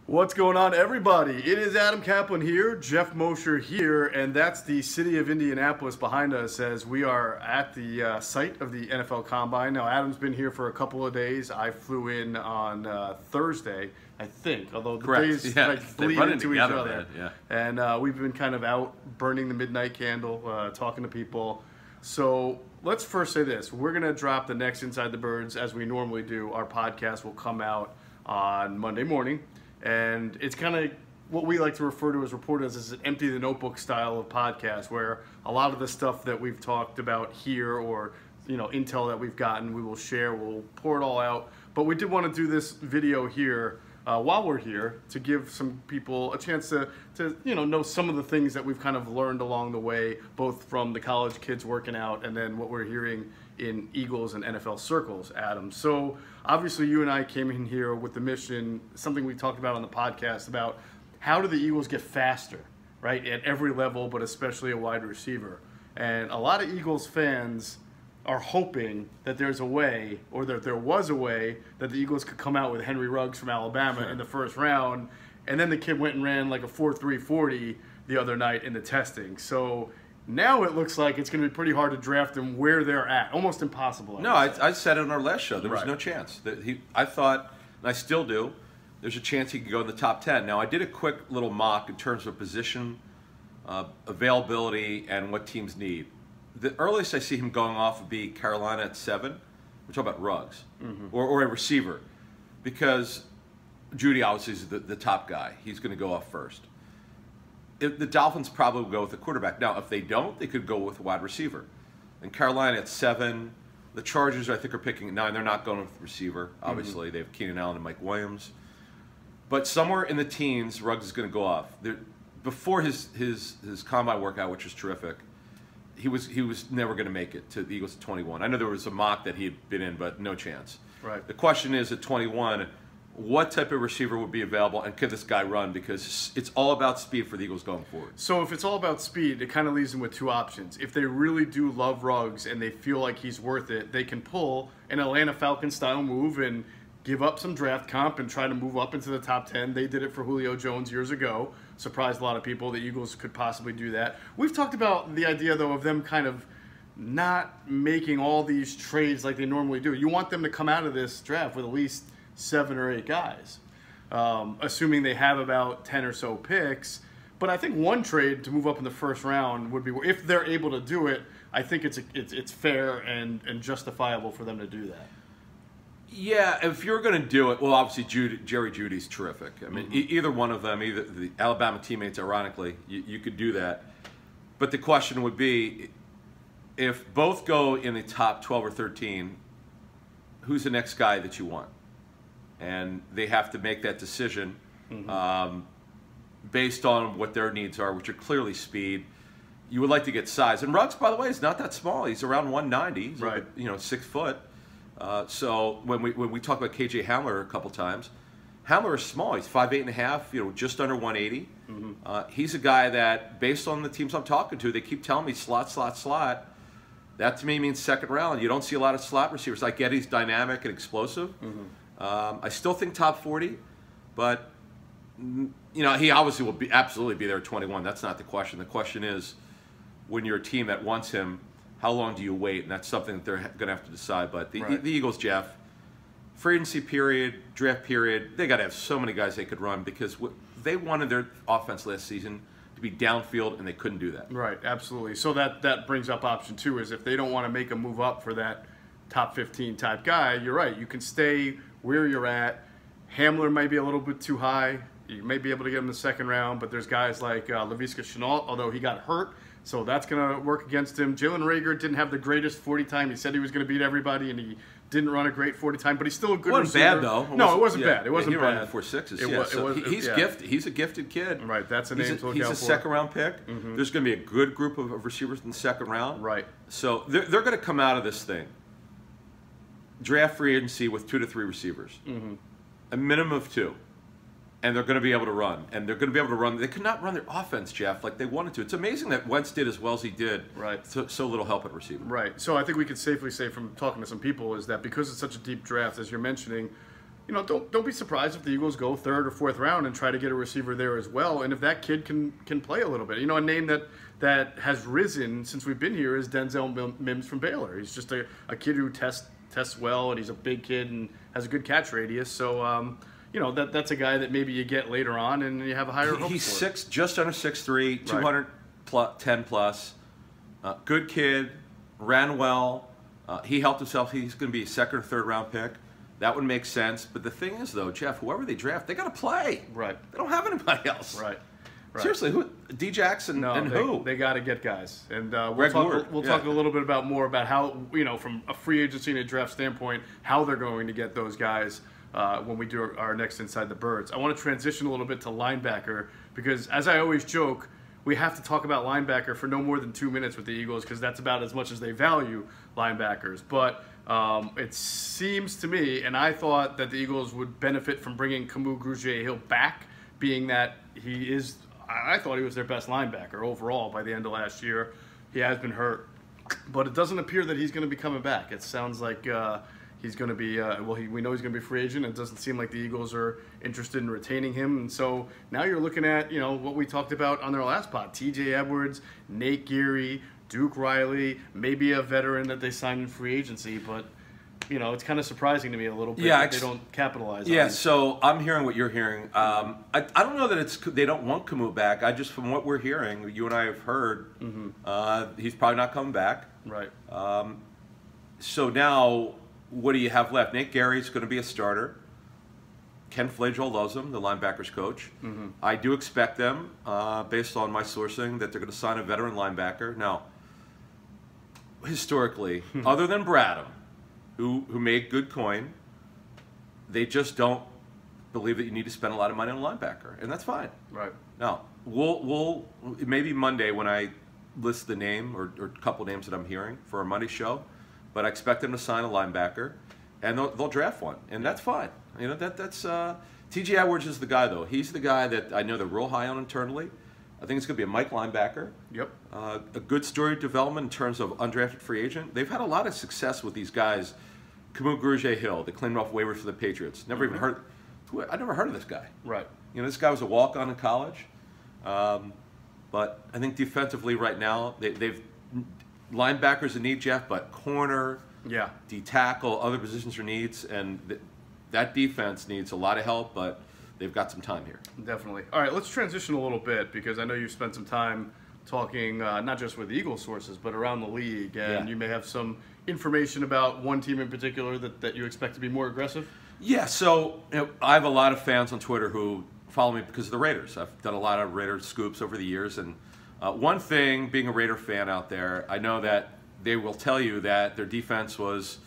What's going on, everybody? It is Adam Caplan here, Geoff Mosher here, and that's the city of Indianapolis behind us as we are at the site of the NFL Combine. Now, Adam's been here for a couple of days. I flew in on Thursday, I think, although the days bleed into each other. Yeah. And we've been kind of out burning the midnight candle, talking to people. So let's first say this. We're going to drop the next Inside the Birds as we normally do. Our podcast will come out on Monday morning. And it's kind of what we like to refer to as reporters as an empty the notebook style of podcast, where a lot of the stuff that we've talked about here or intel that we've gotten, we will share, we'll pour it all out. But we did want to do this video here while we're here to give some people a chance to know some of the things that we've kind of learned along the way, both from the college kids working out and then what we're hearing in Eagles and NFL circles, Adam. So obviously you and I came in here with the mission, something we talked about on the podcast, about how do the Eagles get faster, right, at every level, but especially a wide receiver. And a lot of Eagles fans are hoping that there's a way, or that there was a way, that the Eagles could come out with Henry Ruggs from Alabama in the first round, and then the kid went and ran like a 4.3 40 the other night in the testing. So now it looks like it's going to be pretty hard to draft them where they're at. Almost impossible. I said it on our last show. There was no chance. I thought, and I still do, there's a chance he could go in the top 10. Now, I did a quick little mock in terms of position, availability, and what teams need. The earliest I see him going off would be Carolina at 7. We're talking about Ruggs, or a receiver, because Judy obviously is the top guy. He's going to go off first. The Dolphins probably will go with the quarterback. Now, if they don't, they could go with a wide receiver. And Carolina at 7. The Chargers, I think, are picking at 9. They're not going with the receiver. Obviously, they have Keenan Allen and Mike Williams. But somewhere in the teens, Ruggs is going to go off. Before his combine workout, which was terrific, he was never going to make it to the Eagles at 21. I know there was a mock that he had been in, but no chance. Right. The question is, at 21, what type of receiver would be available, and could this guy run? Because it's all about speed for the Eagles going forward. So if it's all about speed, it kind of leaves them with two options. If they really do love Ruggs and they feel like he's worth it, they can pull an Atlanta Falcons-style move and give up some draft comp and try to move up into the top 10. They did it for Julio Jones years ago. Surprised a lot of people. The Eagles could possibly do that. We've talked about the idea, though, of them kind of not making all these trades like they normally do. You want them to come out of this draft with at least 7 or 8 guys, assuming they have about 10 or so picks. But I think one trade to move up in the first round would be, if they're able to do it, I think it's fair and justifiable for them to do that. Yeah, if you're going to do it, well, obviously Jerry Jeudy's terrific. I mean, either one of them, either the Alabama teammates, ironically, you could do that. But the question would be, if both go in the top 12 or 13, who's the next guy that you want? And they have to make that decision based on what their needs are, which are clearly speed. You would like to get size. And Ruggs, by the way, is not that small. He's around 190. He's like, 6 foot. So when we talk about KJ Hamler a couple times, Hamler is small. He's 5'8.5", just under 180. He's a guy that, based on the teams I'm talking to, they keep telling me slot, slot, slot. That to me means second round. You don't see a lot of slot receivers. I get he's dynamic and explosive. I still think top 40, but he obviously will absolutely be there at 21. That's not the question. The question is, when you're a team that wants him, how long do you wait? And that's something that they're going to have to decide. But the Eagles, Geoff, free agency period, draft period, they got to have so many guys they could run, because they wanted their offense last season to be downfield, and they couldn't do that. Right, absolutely. So that brings up option 2, is if they don't want to make a move up for that top 15 type guy, you're right. You can stay where you're at. Hamler might be a little bit too high. You may be able to get him in the second round, but there's guys like Laviska Shenault, although he got hurt, so that's going to work against him. Jalen Reagor didn't have the greatest 40 time. He said he was going to beat everybody, and he didn't run a great 40 time, but he's still a good receiver. It wasn't bad, though. No, it wasn't bad. It wasn't he bad. He ran 4.6s. He's gifted. He's a gifted kid. Right, that's a name to look out for. He's a second-round pick. There's going to be a good group of receivers in the second round. Right. So they're going to come out of this thing, draft free agency, with 2 to 3 receivers. A minimum of 2. And they're going to be able to run. And they're going to be able to run. They could not run their offense, Geoff, like they wanted to. It's amazing that Wentz did as well as he did. Right. So little help at receiver. Right. So I think we could safely say, from talking to some people, is that because it's such a deep draft, as you're mentioning, don't be surprised if the Eagles go third or fourth round and try to get a receiver there as well. And if that kid can play a little bit, a name that has risen since we've been here is Denzel Mims from Baylor. He's just a kid who tests well, and he's a big kid and has a good catch radius. So that's a guy that maybe you get later on and you have a higher hope He's for. just under 6'3", 210 plus. Good kid, ran well. He helped himself. He's going to be a second or third round pick. That would make sense. But the thing is, though, Geoff, whoever they draft, they got to play. Right. They don't have anybody else. Right. Seriously, who? D. Jackson and who? They got to get guys. And we'll talk a little bit more about how, from a free agency and a draft standpoint, how they're going to get those guys when we do our next Inside the Birds. I want to transition a little bit to linebacker because, as I always joke, we have to talk about linebacker for no more than 2 minutes with the Eagles because that's about as much as they value linebackers. But it seems to me, and I thought that the Eagles would benefit from bringing Kamu Grugier-Hill back, being that I thought he was their best linebacker overall by the end of last year. He has been hurt, but it doesn't appear that he's going to be coming back. It sounds like he's going to be, we know he's going to be a free agent. It doesn't seem like the Eagles are interested in retaining him. And so now you're looking at, what we talked about on their last pod, TJ Edwards, Nate Geary, Duke Riley, maybe a veteran that they signed in free agency, but it's kind of surprising to me a little bit that they don't capitalize on it. Yeah, so I'm hearing what you're hearing. I don't know that they don't want Kamu back. From what we're hearing, you and I have heard, he's probably not coming back. Right. So now, what do you have left? Nate Gary's going to be a starter. Ken Flagel loves him, the linebackers coach. Mm-hmm. I do expect them, based on my sourcing, that they're going to sign a veteran linebacker. Now, historically, other than Bradham, who made good coin, they just don't believe that you need to spend a lot of money on a linebacker, and that's fine. Right. Now, we'll maybe Monday when I list the name or a couple names that I'm hearing for our Monday show, but I expect them to sign a linebacker, and they'll draft one, and that's fine. That's T.J. Edwards is the guy, though. He's the guy that I know they're real high on internally. I think it's going to be a Mike linebacker. Yep. A good story of development in terms of undrafted free agent. They've had a lot of success with these guys. Kamu Grugier-Hill, they claimed off waivers for the Patriots. Never even heard. I never heard of this guy. Right. This guy was a walk-on in college. But I think defensively right now, they've linebackers in need, Geoff, but corner, D tackle, other positions are needs, and that defense needs a lot of help, but they've got some time here. Definitely. All right, let's transition a little bit because I know you've spent some time talking not just with Eagles sources, but around the league, and you may have some information about one team in particular that you expect to be more aggressive? Yeah, so I have a lot of fans on Twitter who follow me because of the Raiders. I've done a lot of Raider scoops over the years, and one thing, being a Raider fan out there, I know that they will tell you that their defense was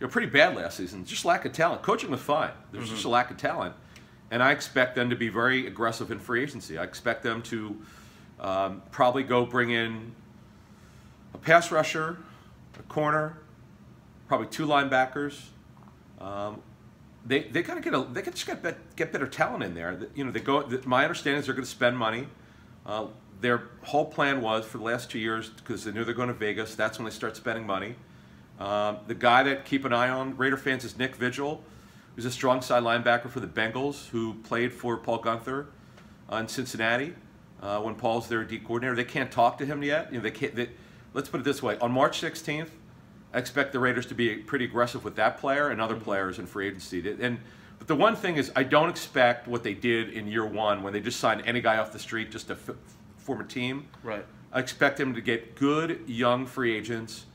pretty bad last season. Just lack of talent. Coaching was fine. There's just a lack of talent, and I expect them to be very aggressive in free agency. I expect them to probably go bring in a pass rusher, a corner, probably 2 linebackers. They got to just get better talent in there. My understanding is they're going to spend money. Their whole plan was for the last 2 years, because they knew they're going to Vegas. That's when they start spending money. The guy that keep an eye on, Raider fans, is Nick Vigil, who's a strong side linebacker for the Bengals, who played for Paul Gunther in Cincinnati when Paul's their D coordinator. They can't talk to him yet. Let's put it this way: on March 16th, I expect the Raiders to be pretty aggressive with that player and other players in free agency. But the one thing is, I don't expect what they did in year one when they just signed any guy off the street just to form a team. Right. I expect them to get good young free agents,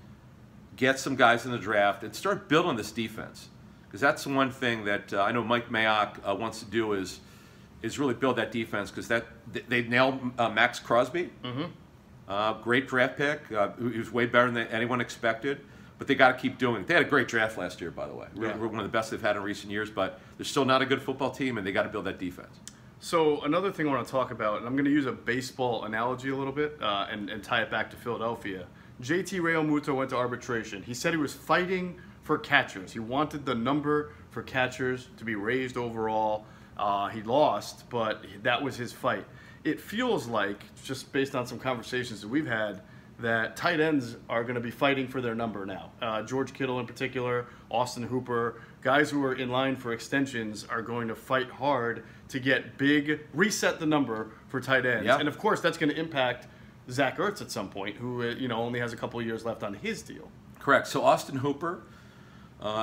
get some guys in the draft, and start building this defense. Because that's the one thing that I know Mike Mayock wants to do is really build that defense. Because they nailed Max Crosby, great draft pick. He was way better than anyone expected. But they got to keep doing it. They had a great draft last year, by the way. We're one of the best they've had in recent years. But they're still not a good football team, and they got to build that defense. So another thing I want to talk about, and I'm going to use a baseball analogy a little bit and tie it back to Philadelphia. JT Realmuto went to arbitration. He said he was fighting for catchers. He wanted the number for catchers to be raised overall. He lost, but that was his fight. It feels like, just based on some conversations that we've had, that tight ends are going to be fighting for their number now. George Kittle in particular, Austin Hooper, guys who are in line for extensions are going to fight hard to get big, reset the number for tight ends. Yeah. And of course, that's going to impact Zach Ertz at some point, who only has a couple of years left on his deal. Correct. So Austin Hooper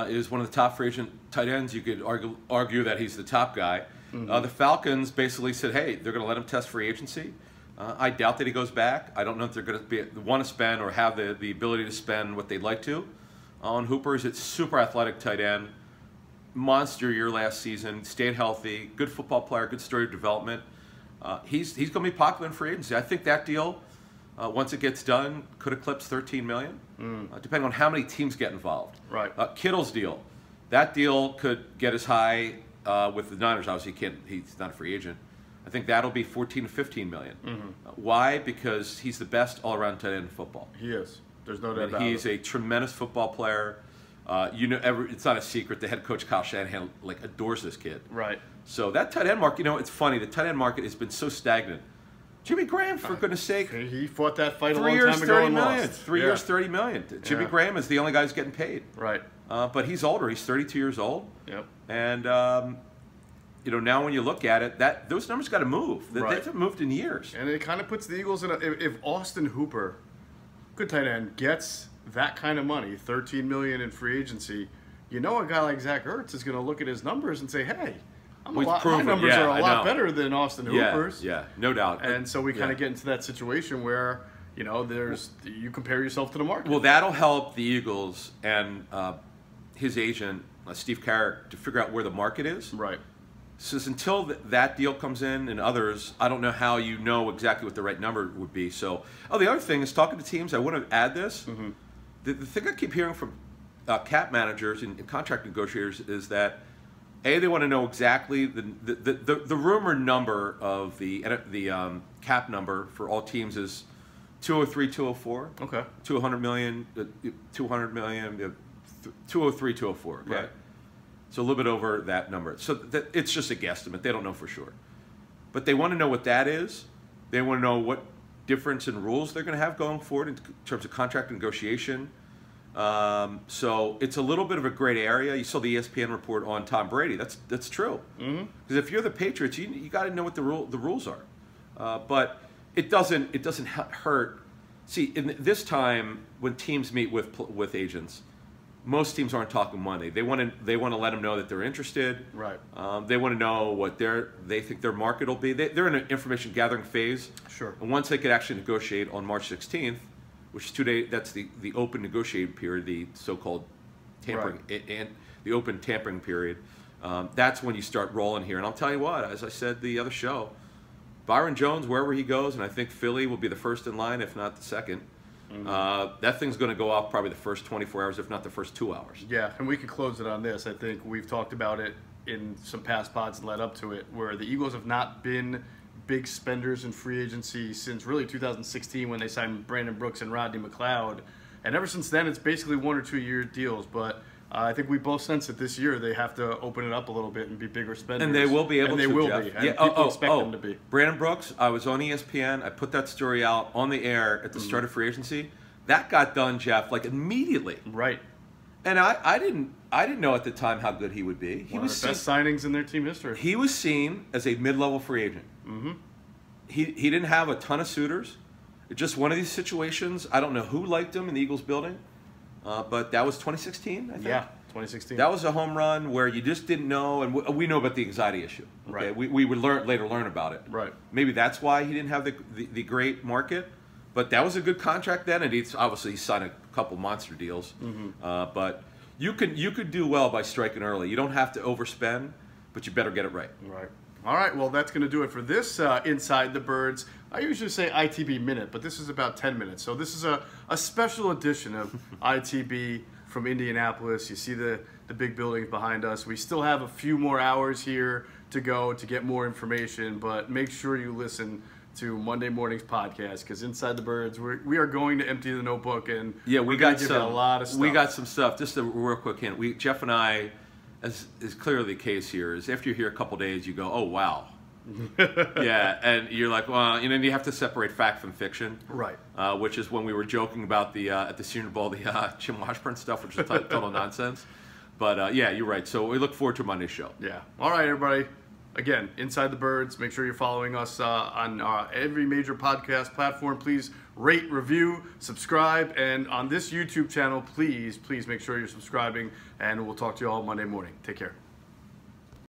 is one of the top free agent tight ends. You could argue that he's the top guy. The Falcons basically said, hey, they're going to let him test free agency. I doubt that he goes back. I don't know if they're going to want to spend or have the ability to spend what they'd like to on Hooper. He's a super athletic tight end, monster year last season, stayed healthy, good football player, good story of development. He's going to be popular in free agency. I think that deal, once it gets done, could eclipse $13 million, depending on how many teams get involved. Right. Kittle's deal, that deal could get as high with the Niners. Obviously, he's not a free agent. I think that'll be 14 to 15 million. Why? Because he's the best all-around tight end in football. He is. There's no doubt about it. He's a tremendous football player. It's not a secret. The head coach Kyle Shanahan adores this kid. Right. So that tight end market, it's funny. The tight end market has been so stagnant. Jimmy Graham, for goodness sake, he fought that fight a 3 long years, time ago 30 and million. lost. 3 years, 30 million. Jimmy Graham is the only guy who's getting paid. Right. But he's older. He's 32 years old. Yep. And now when you look at it, those numbers got to move. They haven't moved in years. And it kind of puts the Eagles in if Austin Hooper, good tight end, gets that kind of money, $13 million in free agency, a guy like Zach Ertz is going to look at his numbers and say, hey, my numbers are a lot better than Austin Hooper's. Yeah, no doubt. And so we kind of get into that situation where, you compare yourself to the market. Well, that'll help the Eagles and his agent, Steve Carrick, to figure out where the market is. Right. So until that deal comes in and others, I don't know how you know exactly what the right number would be. So, the other thing is talking to teams. I want to add this. The thing I keep hearing from cap managers and contract negotiators is that they want to know exactly the rumored number of the cap number for all teams is 203, 204. Okay. 200 million, 200 million, 203, 204. Okay. Right. So a little bit over that number. So it's just a guesstimate. They don't know for sure. But they want to know what that is. They want to know what difference in rules they're going to have going forward in terms of contract negotiation. So it's a little bit of a gray area. You saw the ESPN report on Tom Brady. That's true. Because if you're the Patriots, you got to know what the rules are. But it doesn't hurt. See, in this time when teams meet with agents, most teams aren't talking money. They want to let them know that they're interested. Right. They want to know what they think their market will be. They're in an information gathering phase. Sure. And once they could actually negotiate on March 16th, which is 2 days, that's the open negotiating period, the so-called tampering and the open tampering period. That's when you start rolling here. And I'll tell you what, as I said the other show, Byron Jones, wherever he goes, and I think Philly will be the first in line, if not the second. That thing's going to go off probably the first 24 hours, if not the first 2 hours. Yeah, and we can close it on this. I think we've talked about it in some past pods and led up to it, where the Eagles have not been big spenders in free agency since really 2016 when they signed Brandon Brooks and Rodney McLeod. And ever since then, it's basically 1 or 2 year deals. But I think we both sense that this year they have to open it up a little bit and be bigger spenders. And they will be able and to, they will Geoff. be. And people expect them to be. Brandon Brooks, I was on ESPN. I put that story out on the air at the start of free agency. That got done, Geoff, like immediately. Right. And I didn't know at the time how good he would be. He was the best signings in their team history. He was seen as a mid-level free agent. He didn't have a ton of suitors. It's just one of these situations. I don't know who liked him in the Eagles building, but that was 2016, I think. Yeah, 2016. That was a home run where you just didn't know, and we know about the anxiety issue. Okay? Right. We would later learn about it. Right. Maybe that's why he didn't have the great market. But that was a good contract then, and he signed a couple monster deals. But you could do well by striking early. You don't have to overspend, but you better get it right. Right. All right. Well, that's going to do it for this Inside the Birds. I usually say ITB Minute, but this is about 10 minutes. So this is a special edition of ITB from Indianapolis. You see the big buildings behind us. We still have a few more hours here to go to get more information, but make sure you listen to Monday morning's podcast, because Inside the Birds, we are going to empty the notebook, and we got a lot of stuff. We got some stuff. Just a real quick hint. Jeff and I, as is clearly the case here, is after you're here a couple days, you go, oh wow, Yeah, and you're like, well, you have to separate fact from fiction. Right. Which is when we were joking about the at the Senior Bowl, the Jim Washburn stuff, which is total nonsense. But yeah, you're right. So we look forward to Monday's show. Yeah. All right, everybody. Again, Inside the Birds. Make sure you're following us on every major podcast platform. Please rate, review, subscribe, and on this YouTube channel, please make sure you're subscribing. And we'll talk to you all Monday morning. Take care.